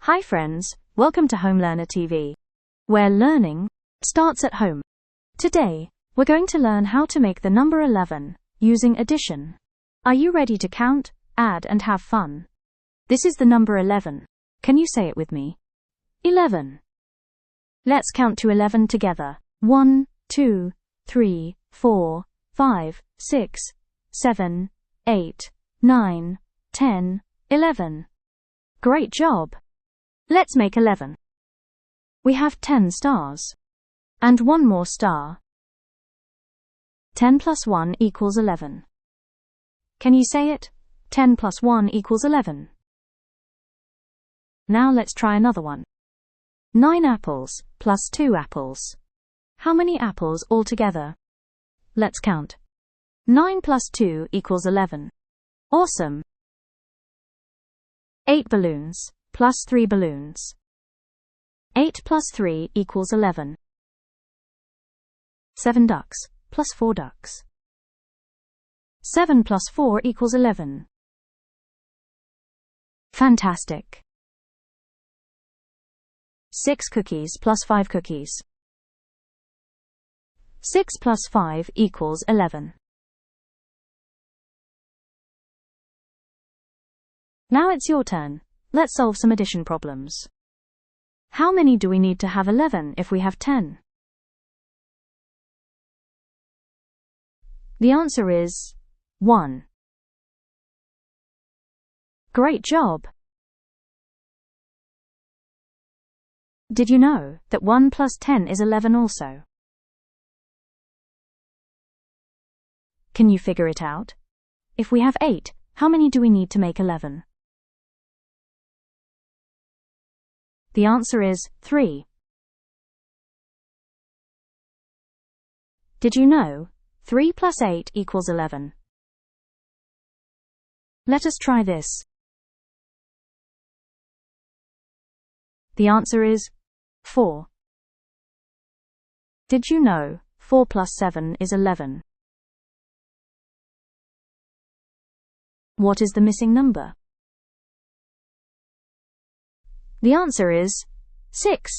Hi friends, welcome to Home Learner TV, where learning starts at home. Today, we're going to learn how to make the number 11 using addition. Are you ready to count, add and have fun? This is the number 11. Can you say it with me? 11. Let's count to 11 together. 1, 2, 3, 4, 5, 6, 7, 8, 9, 10, 11. Great job! Let's make 11. We have 10 stars. And one more star. 10 plus 1 equals 11. Can you say it? 10 plus 1 equals 11. Now let's try another one. 9 apples plus 2 apples. How many apples altogether? Let's count. 9 plus 2 equals 11. Awesome! 8 balloons plus 3 balloons. 8 plus 3 equals 11. 7 ducks plus 4 ducks. 7 plus 4 equals 11. Fantastic! 6 cookies plus 5 cookies. 6 plus 5 equals 11. Now it's your turn. Let's solve some addition problems. How many do we need to have 11 if we have 10? The answer is 1. Great job! Did you know that 1 plus 10 is 11 also? Can you figure it out? If we have 8, how many do we need to make 11? The answer is 3. Did you know 3 plus 8 equals 11? Let us try this. The answer is 4. Did you know 4 plus 7 is 11? What is the missing number? The answer is 6.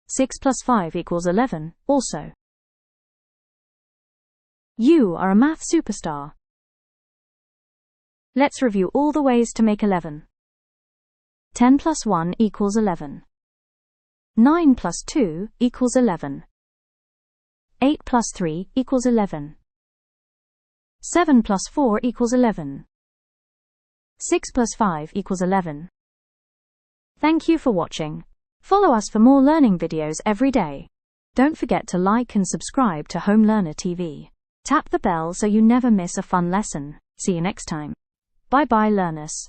6 plus 5 equals 11, also. You are a math superstar. Let's review all the ways to make 11. 10 plus 1 equals 11. 9 plus 2 equals 11. 8 plus 3 equals 11. 7 plus 4 equals 11. 6 plus 5 equals 11. Thank you for watching. Follow us for more learning videos every day. Don't forget to like and subscribe to Home Learner TV. Tap the bell so you never miss a fun lesson. See you next time. Bye-bye, learners.